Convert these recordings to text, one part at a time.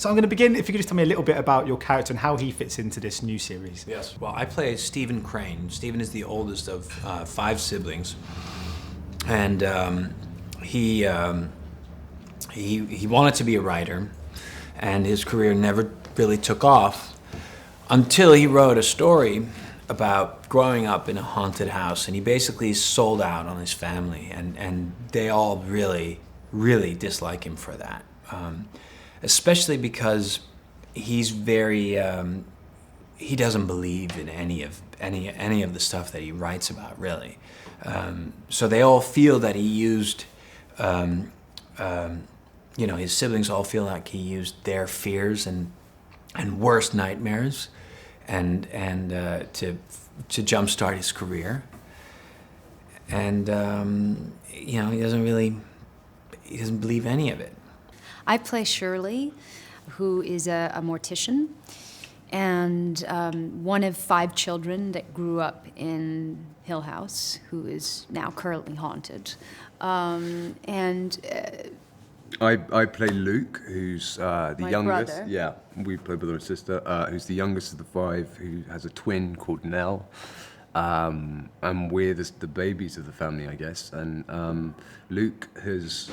So I'm going to begin, if you could just tell me a little bit about your character and how he fits into this new series. Yes. Well, I play Stephen Crane. Stephen is the oldest of 5 siblings. And he wanted to be a writer, and his career never really took off until he wrote a story about growing up in a haunted house, and he basically sold out on his family, and they all really, really dislike him for that. Especially because he's very, he doesn't believe in any of the stuff that he writes about, really. So they all feel that he used, his siblings all feel like he used their fears and worst nightmares and to jumpstart his career. And he doesn't believe any of it. I play Shirley, who is a mortician, and one of 5 children that grew up in Hill House, who is now currently haunted. I play Luke, who's the My youngest. brother. Yeah, we play brother and sister. Who's the youngest of the 5, who has a twin called Nell. And we're the babies of the family, I guess. And Luke has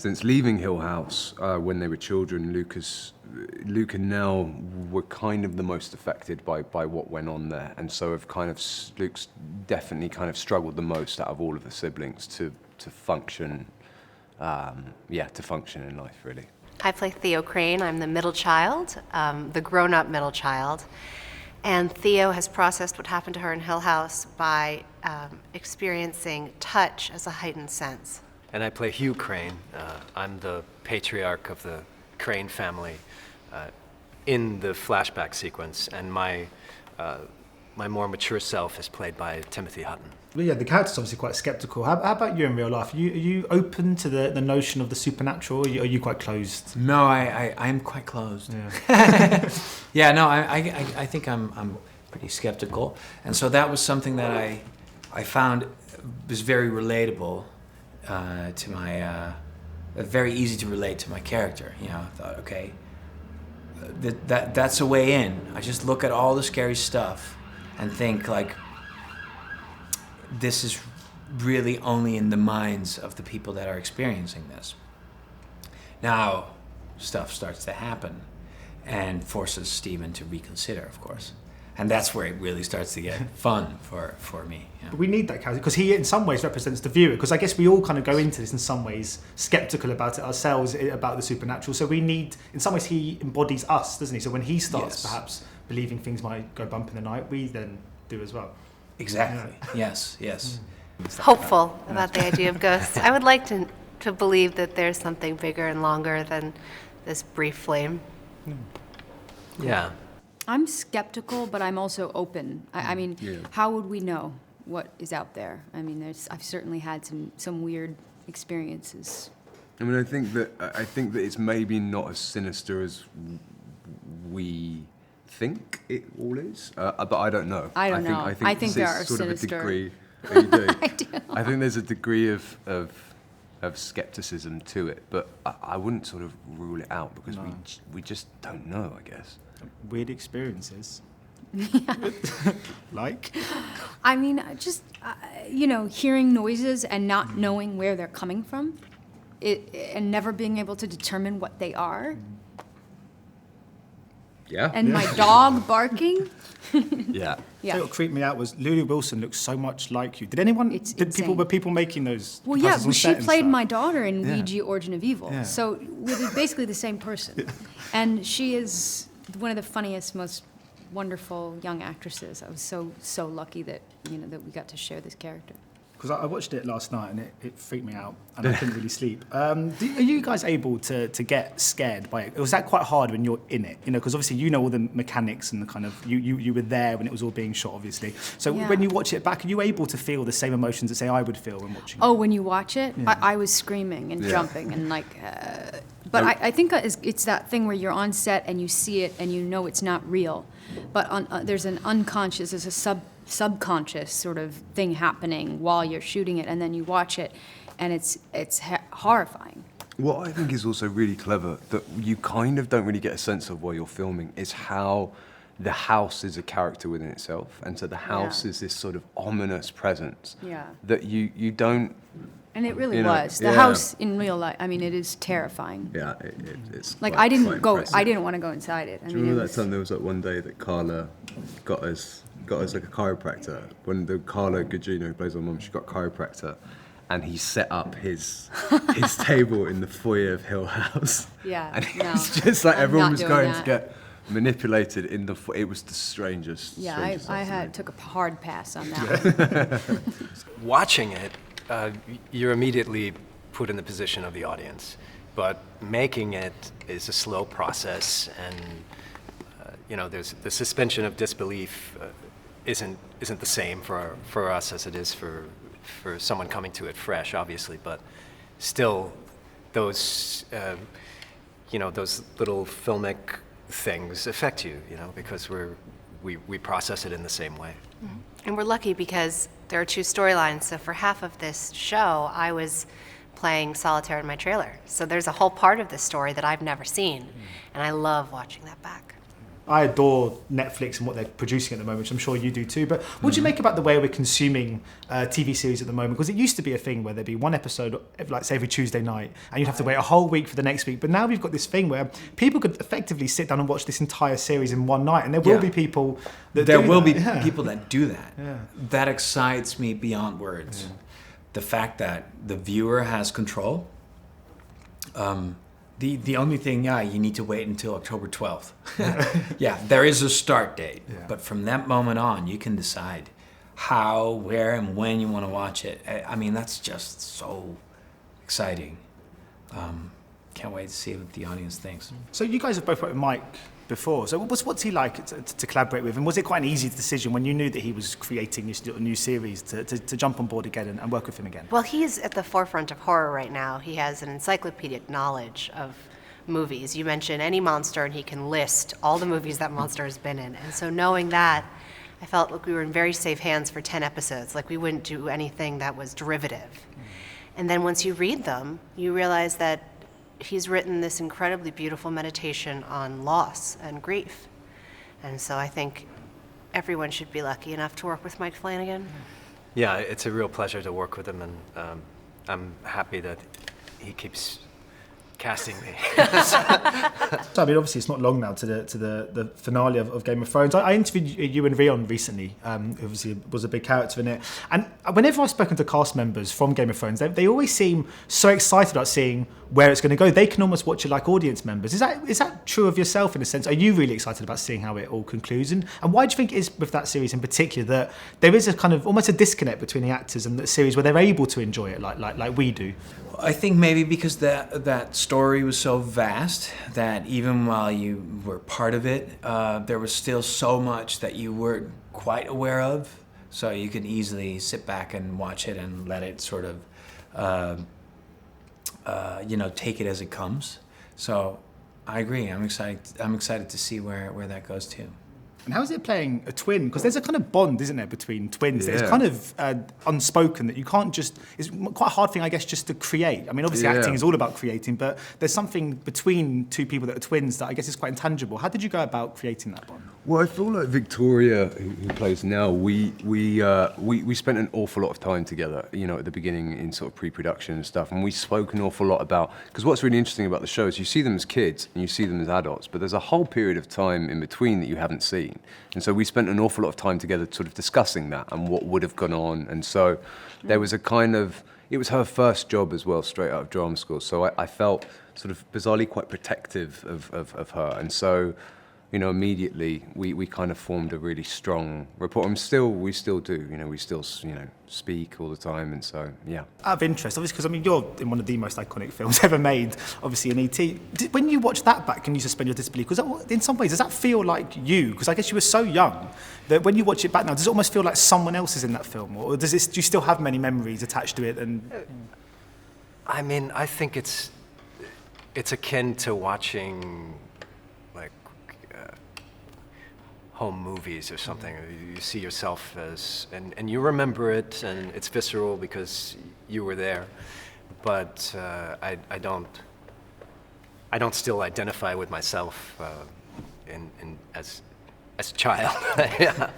since leaving Hill House when they were children, Luke and Nell were kind of the most affected by what went on there, and so Luke's definitely kind of struggled the most out of all of the siblings to function, to function in life, really. I play Theo Crane. I'm the middle child, the grown-up middle child. And Theo has processed what happened to her in Hill House by experiencing touch as a heightened sense. And I play Hugh Crane. I'm the patriarch of the Crane family in the flashback sequence, and my more mature self is played by Timothy Hutton. Well, yeah, the character's obviously quite skeptical. How about you in real life? Are you open to the notion of the supernatural, or are you quite closed? No, I'm quite closed. Yeah. Yeah, no, I think I'm pretty skeptical, and so that was something that I found was very relatable to my, very easy to relate to my character. I thought, okay, that's a way in. I just look at all the scary stuff and think like, this is really only in the minds of the people that are experiencing this. Now, stuff starts to happen and forces Stephen to reconsider, of course. And that's where it really starts to get fun for me. Yeah. But we need that character, because he in some ways represents the viewer, because I guess we all kind of go into this in some ways skeptical about it ourselves, about the supernatural. So we need, in some ways he embodies us, doesn't he? So when he starts perhaps believing things might go bump in the night, we then do as well. Exactly. Yeah. Yes. Hopeful about the idea of ghosts. I would like to believe that there's something bigger and longer than this brief flame. Yeah. I'm skeptical, but I'm also open. I mean, how would we know what is out there? I mean, I've certainly had some weird experiences. I mean, I think that it's maybe not as sinister as we think it all is, but I don't know. I don't know. I think there are sort sinister. Of a degree. Oh, you do? I do. I think there's a degree of skepticism to it, but I wouldn't sort of rule it out because we just don't know, I guess. Weird experiences. Like? I mean, just, hearing noises and not knowing where they're coming from, and never being able to determine what they are. Yeah. And my dog barking. Yeah. Yeah. What creeped me out was Lulu Wilson looks so much like you. Were people making those? Well, yeah, on she set and played stuff? my daughter in Ouija Origin of Evil. Yeah. So we're basically the same person. And she is one of the funniest, most wonderful young actresses. I was so lucky that that we got to share this character. Because I watched it last night and it freaked me out and I couldn't really sleep. Are you guys able to get scared by it? Was that quite hard when you're in it? Because obviously you know all the mechanics and the kind of, you were there when it was all being shot, obviously. So when you watch it back, are you able to feel the same emotions that, say, I would feel when watching it? Oh, when you watch it? Yeah. I was screaming and jumping and but I think it's that thing where you're on set and you see it and you know it's not real. But there's an unconscious, there's a subconscious sort of thing happening while you're shooting it, and then you watch it, and it's horrifying. What I think is also really clever that you kind of don't really get a sense of while you're filming is how the house is a character within itself, and so the house is this sort of ominous presence that you don't. And it really was. The house in real life, I mean, it is terrifying. Yeah, it's like quite I didn't want to go inside it. Do you remember that time there was like one day that Carla got us like a chiropractor? When the Carla Gugino who plays my mum, she got a chiropractor, and he set up his table in the foyer of Hill House. Yeah, and it's just like I'm everyone not was doing going that. to get manipulated in the. It was the strangest. Yeah, strangest I took a hard pass on that one. Watching it, you're immediately put in the position of the audience, but making it is a slow process, and there's the suspension of disbelief isn't the same for us as it is for someone coming to it fresh, obviously, but still, those those little filmic things affect you, because we process it in the same way. Mm-hmm. And we're lucky because there are two storylines. So for half of this show, I was playing solitaire in my trailer. So there's a whole part of this story that I've never seen, and I love watching that back. I adore Netflix and what they're producing at the moment, which I'm sure you do too. But what do you make about the way we're consuming TV series at the moment? Because it used to be a thing where there'd be one episode, like say every Tuesday night, and you'd have to wait a whole week for the next week. But now we've got this thing where people could effectively sit down and watch this entire series in one night, and there will be people that people that do that. Yeah. That excites me beyond words. Yeah. The fact that the viewer has control. The only thing, you need to wait until October 12th. Yeah, there is a start date. Yeah. But from that moment on, you can decide how, where, and when you want to watch it. I mean, that's just so exciting. Can't wait to see what the audience thinks. So you guys have both worked with Mike before. So what's he like to collaborate with? And was it quite an easy decision when you knew that he was creating this new series to jump on board again and work with him again? Well, he's at the forefront of horror right now. He has an encyclopedic knowledge of movies. You mention any monster and he can list all the movies that monster has been in. And so knowing that, I felt like we were in very safe hands for 10 episodes. Like we wouldn't do anything that was derivative. And then once you read them, you realize that he's written this incredibly beautiful meditation on loss and grief. And so I think everyone should be lucky enough to work with Mike Flanagan. Yeah, it's a real pleasure to work with him, and I'm happy that he keeps casting me. So, I mean, obviously, it's not long now to the finale of Game of Thrones. I interviewed you and Rion recently, who obviously was a big character in it. And whenever I've spoken to cast members from Game of Thrones, they always seem so excited about seeing where it's going to go. They can almost watch it like audience members. Is that true of yourself in a sense? Are you really excited about seeing how it all concludes? And why do you think it is with that series in particular that there is a kind of almost a disconnect between the actors and the series where they're able to enjoy it like we do? I think maybe because that story was so vast that even while you were part of it, there was still so much that you weren't quite aware of. So you could easily sit back and watch it and let it sort of, take it as it comes. So I agree. I'm excited to see where that goes to. And how is it playing a twin? Because there's a kind of bond, isn't there, between twins? Yeah. It's kind of unspoken that you can't just... It's quite a hard thing, I guess, just to create. I mean, obviously acting is all about creating, but there's something between two people that are twins that I guess is quite intangible. How did you go about creating that bond? Well, I feel like Victoria, who plays Nell, we spent an awful lot of time together, at the beginning in sort of pre-production and stuff, and we spoke an awful lot about... Because what's really interesting about the show is you see them as kids and you see them as adults, but there's a whole period of time in between that you haven't seen. And so we spent an awful lot of time together sort of discussing that and what would have gone on. And so there was a kind of... It was her first job as well, straight out of drama school. So I felt sort of bizarrely quite protective of her. And so, immediately we kind of formed a really strong rapport. And we still do, we still, speak all the time. And so, yeah. Out of interest, obviously, because, you're in one of the most iconic films ever made, obviously, in E.T. When you watch that back, can you suspend your disbelief? Because in some ways, does that feel like you? Because I guess you were so young that when you watch it back now, does it almost feel like someone else is in that film? Or do you still have many memories attached to it? And I think it's akin to watching home movies or something. You see yourself as, and you remember it, and it's visceral because you were there. But I don't I don't still identify with myself as a child. Yeah.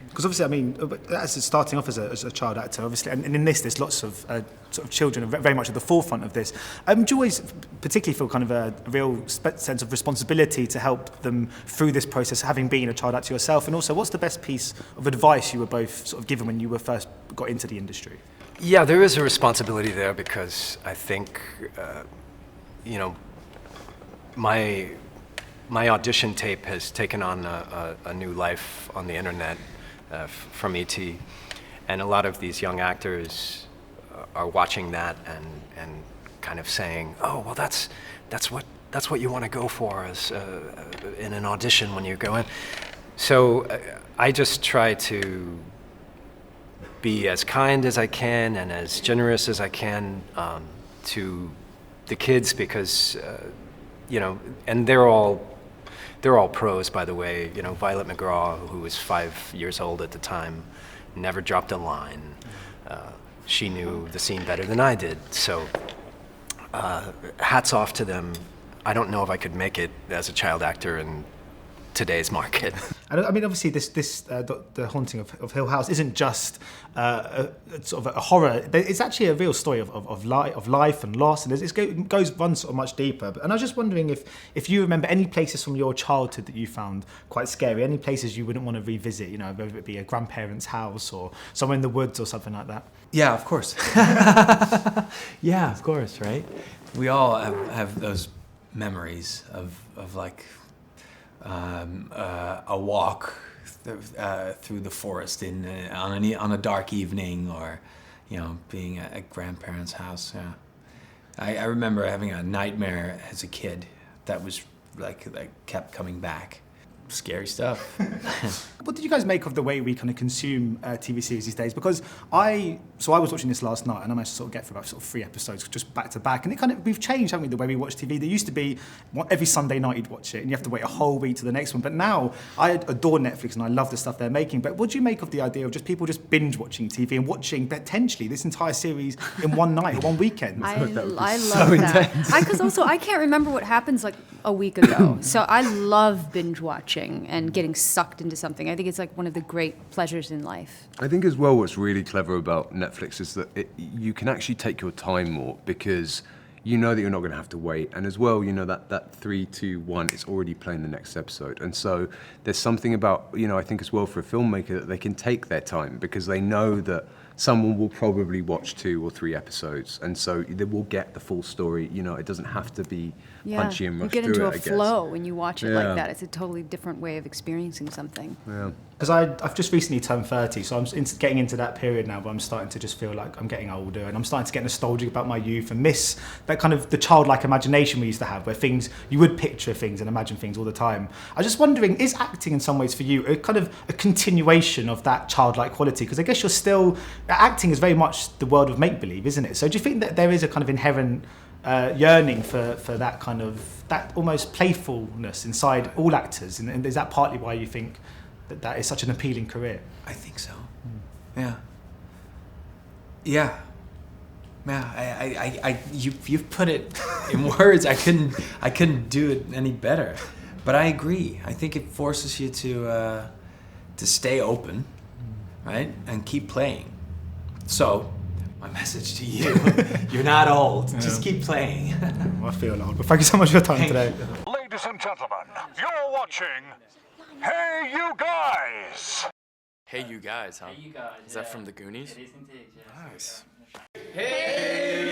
Because obviously, I mean, as starting off as a child actor, obviously, and in this, there's lots of sort of children are very much at the forefront of this. Do you always particularly feel kind of a real sense of responsibility to help them through this process, having been a child actor yourself? And also, what's the best piece of advice you were both sort of given when you were first got into the industry? Yeah, there is a responsibility there because I think, my audition tape has taken on a new life on the internet from ET, and a lot of these young actors are watching that and kind of saying, "Oh, well, that's what you want to go for as in an audition when you go in." So I just try to be as kind as I can and as generous as I can to the kids because and they're all pros, by the way. Violet McGraw, who was 5 years old at the time, never dropped a line. She knew the scene better than I did. So hats off to them. I don't know if I could make it as a child actor in today's market. I mean, obviously, the Haunting of Hill House isn't just sort of a horror. It's actually a real story of life and loss, and it runs sort of much deeper. And I was just wondering if you remember any places from your childhood that you found quite scary, any places you wouldn't want to revisit, whether it be a grandparent's house or somewhere in the woods or something like that. Yeah, of course. Yeah, of course, right? We all have those memories of like a walk through the forest on a dark evening, or being at a grandparents' house. Yeah, I remember having a nightmare as a kid that was like kept coming back. Scary stuff. What did you guys make of the way we kind of consume TV series these days? Because I was watching this last night, and I managed to sort of get through about sort of 3 episodes just back to back, and we've changed, haven't we, the way we watch TV? There used to be every Sunday night you'd watch it, and you have to wait a whole week to the next one. But now I adore Netflix, and I love the stuff they're making. But what do you make of the idea of just people just binge watching TV and watching potentially this entire series in one night or one weekend? I love that. Because also I can't remember what happens like a week ago, so I love binge watching and getting sucked into something. I think it's like one of the great pleasures in life. I think as well what's really clever about Netflix is that you can actually take your time more because you know that you're not going to have to wait. And as well, that 3, 2, 1, it's already playing the next episode. And so there's something about, I think as well for a filmmaker that they can take their time because they know that someone will probably watch 2 or 3 episodes. And so they will get the full story. It doesn't have to be punchy and rushed through it, you get into I a guess. flow when you watch it like that. It's a totally different way of experiencing something. Yeah. Because I've just recently turned 30, so I'm getting into that period now where I'm starting to just feel like I'm getting older, and I'm starting to get nostalgic about my youth and miss that kind of the childlike imagination we used to have, where you would picture things and imagine things all the time. I was just wondering, is acting in some ways for you a kind of a continuation of that childlike quality? Because I guess acting is very much the world of make-believe, isn't it? So do you think that there is a kind of inherent yearning for that kind of, that almost playfulness inside all actors? And is that partly why you think that is such an appealing career? I think so. Yeah. Yeah. Yeah. You've put it in words. I couldn't do it any better. But I agree. I think it forces you to stay open, right, and keep playing. So, my message to you: you're not old. Just keep playing. I feel old. But thank you so much for your time today. Ladies and gentlemen, you're watching Hey You Guys! Hey You Guys, huh? Hey You Guys. Is that from the Goonies? It is indeed, yeah. Nice. Hey,